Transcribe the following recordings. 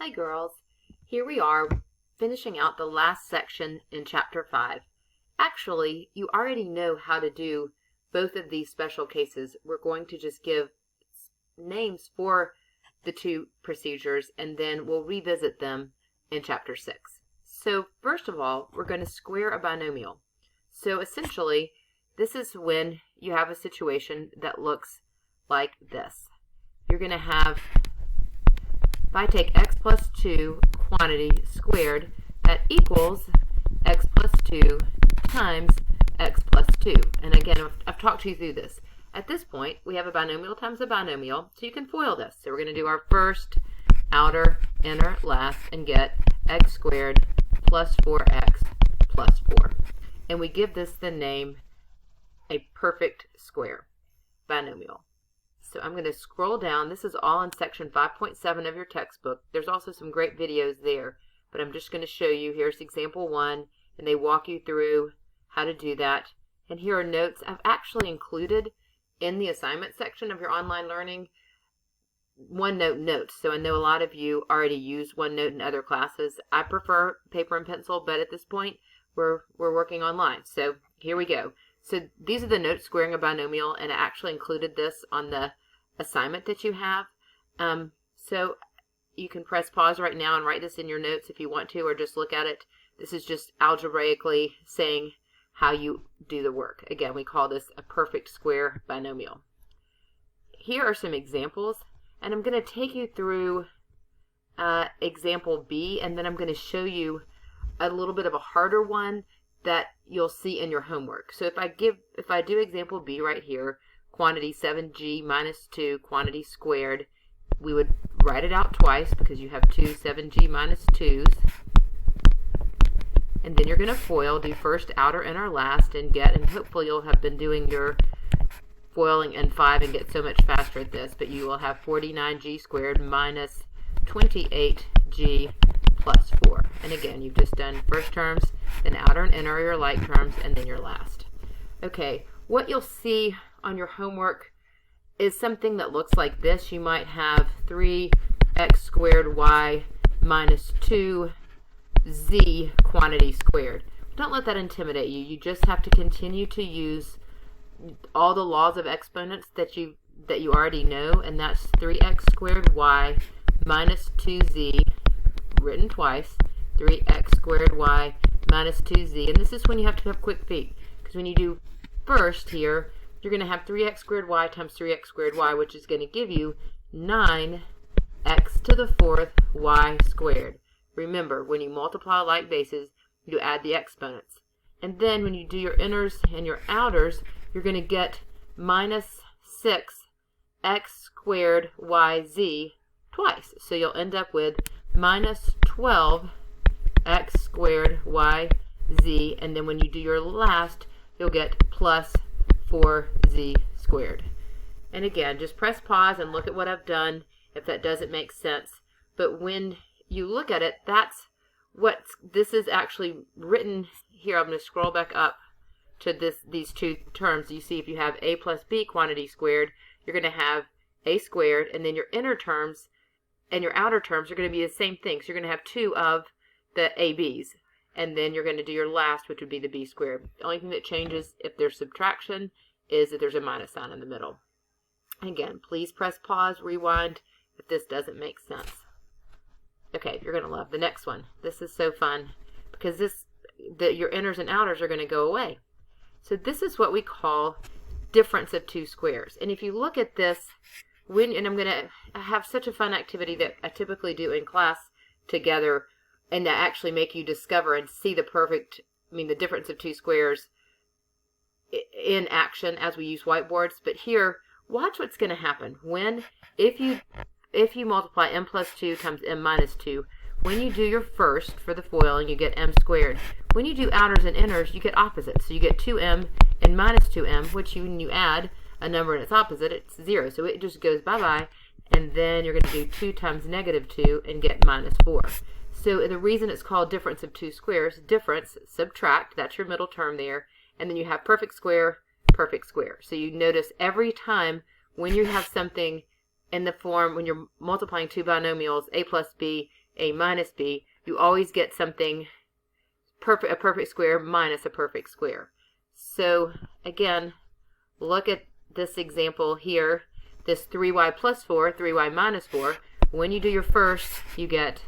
Hi girls, here we are finishing out the last section in chapter 5. Actually, you already know how to do both of these special cases. We're going to just give names for the two procedures and then we'll revisit them in chapter 6. So first of all, we're going to square a binomial. So essentially, this is when you have a situation that looks like this. You're going to have, if I take x plus 2 quantity squared, that equals x plus 2 times x plus 2. And again, I've talked to you through this. At this point, we have a binomial times a binomial, so you can FOIL this. So we're going to do our first, outer, inner, last, and get x squared plus 4x plus 4. And we give this the name a perfect square binomial. So I'm going to scroll down. This is all in section 5.7 of your textbook. There's also some great videos there, but I'm just going to show you. Here's example 1, and they walk you through how to do that. And here are notes I've actually included in the assignment section of your online learning. OneNote notes. So I know a lot of you already use OneNote in other classes. I prefer paper and pencil, but at this point we're working online. So here we go. So these are the notes squaring a binomial, and I actually included this on the assignment that you have. So you can press pause right now and write this in your notes if you want to, or just look at it. This is just algebraically saying how you do the work. Again, we call this a perfect square binomial. Here are some examples, and I'm going to take you through example B, and then I'm going to show you a little bit of a harder one that you'll see in your homework. So if I do example B right here, quantity 7g minus 2 quantity squared, we would write it out twice because you have two 7g minus 2's. And then you're going to FOIL, do first, outer, inner, last, and get, and hopefully you'll have been doing your FOILing in 5 and get so much faster at this, but you will have 49g squared minus 28g plus 4. And again, you've just done first terms, then outer and inner are your like terms, and then your last. Okay, what you'll see on your homework is something that looks like this. You might have 3x squared y minus 2z quantity squared. Don't let that intimidate you. You just have to continue to use all the laws of exponents that you already know, and that's 3x squared y minus 2z, written twice, 3x squared y minus 2z. And this is when you have to have quick feet, because when you do first here, you're going to have 3x squared y times 3x squared y, which is going to give you 9x to the 4th y squared. Remember, when you multiply like bases, you add the exponents. And then when you do your inners and your outers, you're going to get minus 6x squared yz twice. So you'll end up with minus 12x squared yz, and then when you do your last, you'll get plus 4z squared. And again, just press pause and look at what I've done if that doesn't make sense. But when you look at it, that's what this is actually written here. I'm going to scroll back up to these two terms. You see, if you have a plus b quantity squared, you're going to have a squared, and then your inner terms and your outer terms are going to be the same thing. So you're going to have two of the ab's, and then you're going to do your last, which would be the b squared. The only thing that changes if there's subtraction is that there's a minus sign in the middle. Again, please press pause, rewind if this doesn't make sense. Okay, you're going to love the next one. This is so fun because your inners and outers are going to go away. So this is what we call difference of two squares. And if you look at this, and I'm going to have such a fun activity that I typically do in class together, and that actually make you discover and see the difference of two squares in action as we use whiteboards. But here, watch what's going to happen if you multiply m plus 2 times m minus 2. When you do your first for the FOILing, you get m squared. When you do outers and inners, you get opposites. So you get 2m and minus 2m, which when you add a number and its opposite, it's 0. So it just goes bye-bye. And then you're going to do 2 times negative 2 and get minus 4. So the reason it's called difference of two squares, difference, subtract, that's your middle term there. And then you have perfect square, perfect square. So you notice every time when you have something in the form, when you're multiplying two binomials, a plus b, A minus B, you always get something perfect, a perfect square minus a perfect square. So again, look at this example here, this 3y plus 4, 3y minus 4. When you do your first, you get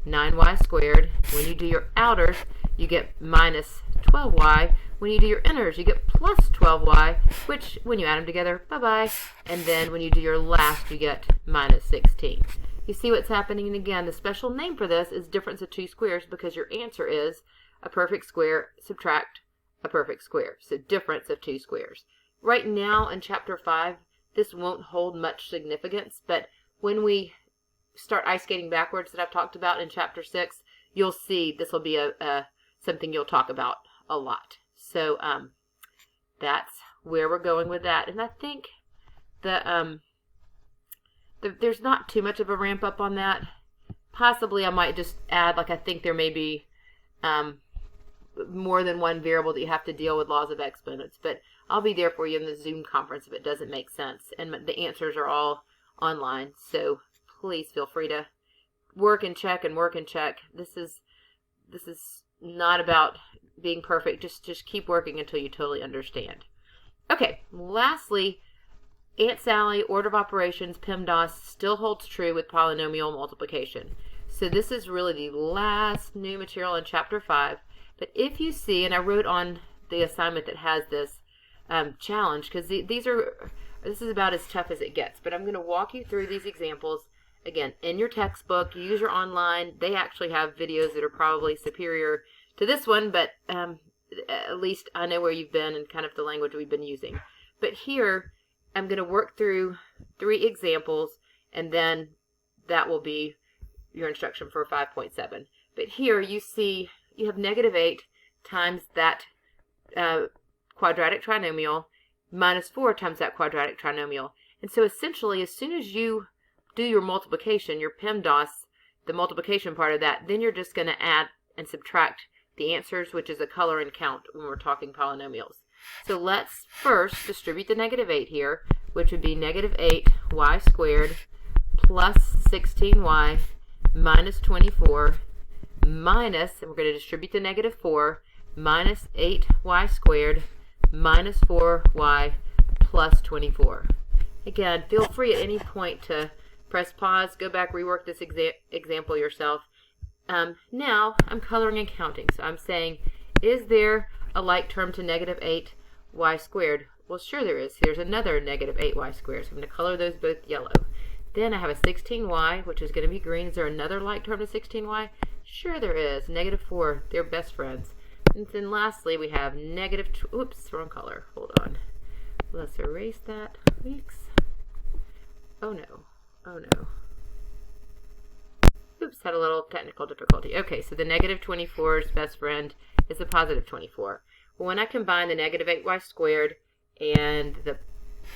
9y squared. When you do your outers, you get minus 12y. When you do your inners, you get plus 12y, which when you add them together, bye-bye. And then when you do your last, you get minus 16. You see what's happening? And again, the special name for this is difference of two squares, because your answer is a perfect square subtract a perfect square. So difference of two squares. Right now in chapter 5, this won't hold much significance, but when we start ice skating backwards that I've talked about in chapter 6, you'll see this will be something you'll talk about a lot. So that's where we're going with that. And I think that there's not too much of a ramp up on that. Possibly I might just add, like, I think there may be more than one variable that you have to deal with laws of exponents, but I'll be there for you in the Zoom conference if it doesn't make sense. And the answers are all online, so please feel free to work and check and work and check. This is not about being perfect. Just keep working until you totally understand. Okay, lastly, Aunt Sally, order of operations, PEMDAS, still holds true with polynomial multiplication. So this is really the last new material in chapter 5. But if you see, and I wrote on the assignment that has this challenge, because this is about as tough as it gets. But I'm going to walk you through these examples. Again, in your textbook, use your online. They actually have videos that are probably superior to this one, but at least I know where you've been and kind of the language we've been using. But here, I'm going to work through 3 examples, and then that will be your instruction for 5.7. But here you see you have -8 times that quadratic trinomial minus 4 times that quadratic trinomial. And so essentially, as soon as you do your multiplication, your PEMDAS, the multiplication part of that, then you're just going to add and subtract the answers, which is a color and count when we're talking polynomials. So let's first distribute the -8 here, which would be -8y squared plus 16y minus 24 minus, and we're going to distribute the -4, minus 8y squared minus 4y plus 24. Again, feel free at any point to press pause, go back, rework this example yourself. Now I'm coloring and counting. So I'm saying, is there a like term to -8y squared? Well, sure there is. Here's another -8y squared. So I'm going to color those both yellow. Then I have a 16y, which is going to be green. Is there another like term to 16y? Sure there is. -4. They're best friends. And then lastly, we have oops, wrong color. Hold on. Let's erase that. Weeks. Oh no. Oh no. Oops, had a little technical difficulty. Okay, so the -24's best friend is the +24. Well, when I combine the -8y squared and the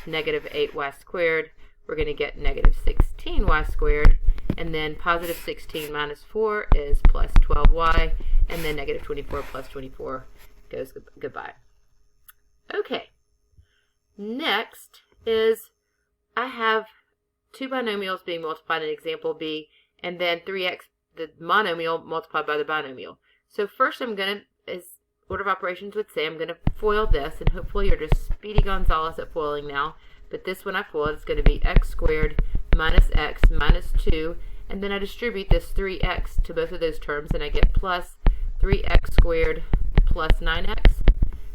-8y squared, we're going to get -16y squared, and then +16 minus 4 is plus 12y, and then -24 plus 24 goes goodbye. Okay, next is I have 2 binomials being multiplied in example B, and then 3x, the monomial, multiplied by the binomial. So first I'm going to, as order of operations would say, I'm going to FOIL this, and hopefully you're just Speedy Gonzales at foiling now. But this one I FOIL, it's going to be x squared minus x minus 2, and then I distribute this 3x to both of those terms, and I get plus 3x squared plus 9x.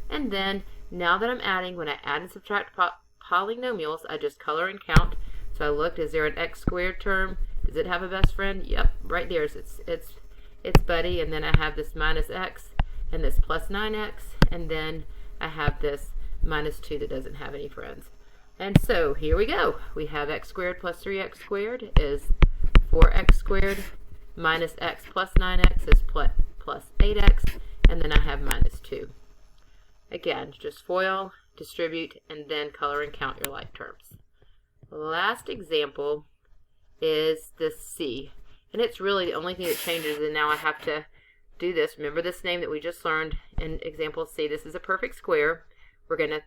And then, now that I'm adding, when I add and subtract polynomials, I just color and count. So I looked, is there an x squared term? Does it have a best friend? Yep, right there. It's buddy, and then I have this minus x, and this plus 9x, and then I have this minus 2 that doesn't have any friends. And so here we go. We have x squared plus 3x squared is 4x squared, minus x plus 9x is plus 8x, and then I have minus 2. Again, just FOIL, distribute, and then color and count your like terms. Last example is the C. And it's really the only thing that changes, and now I have to do this. Remember this name that we just learned in example C. This is a perfect square. We're going to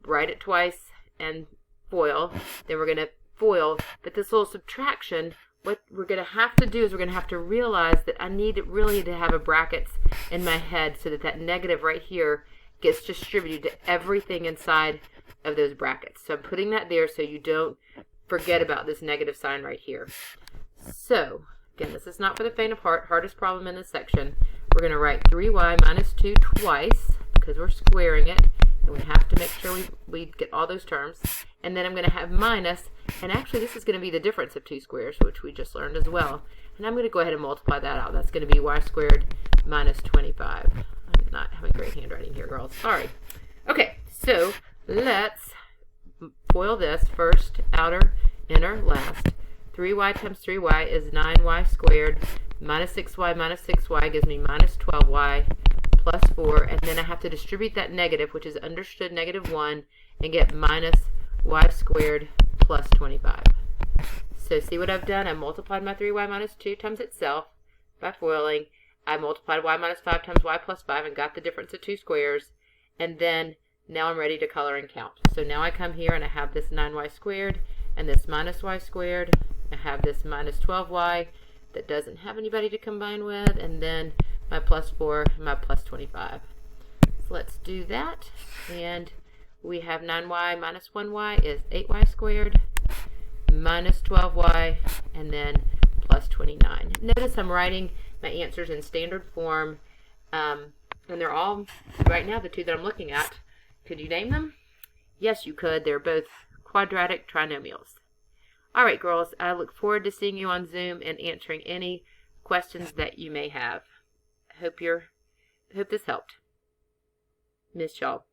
write it twice and FOIL. Then we're going to FOIL, but this little subtraction what we're going to have to do is we're going to have to realize that I need really to have a brackets in my head so that that negative right here gets distributed to everything inside of those brackets. So I'm putting that there so you don't forget about this negative sign right here. So, again, this is not for the faint of heart. Hardest problem in this section. We're going to write 3y minus 2 twice because we're squaring it. And we have to make sure we get all those terms. And then I'm going to have minus, and actually this is going to be the difference of 2 squares, which we just learned as well. And I'm going to go ahead and multiply that out. That's going to be y squared minus 25. I'm not having great handwriting here, girls. Sorry. Okay, so let's FOIL this. First, outer, inner, last. 3y times 3y is 9y squared. Minus 6y gives me minus 12y plus 4. And then I have to distribute that negative, which is understood negative 1, and get minus y squared plus 25. So see what I've done? I multiplied my 3y minus 2 times itself by FOILing. I multiplied y minus 5 times y plus 5 and got the difference of 2 squares. And then now I'm ready to color and count. So now I come here and I have this 9y squared and this minus y squared. I have this minus 12y that doesn't have anybody to combine with, and then my plus 4 and my plus 25. So let's do that. And we have 9y minus 1y is 8y squared minus 12y and then plus 29. Notice I'm writing my answers in standard form, and they're all, right now, the two that I'm looking at. Could you name them? Yes, you could. They're both quadratic trinomials. All right, girls, I look forward to seeing you on Zoom and answering any questions that you may have. Hope this helped. Miss y'all.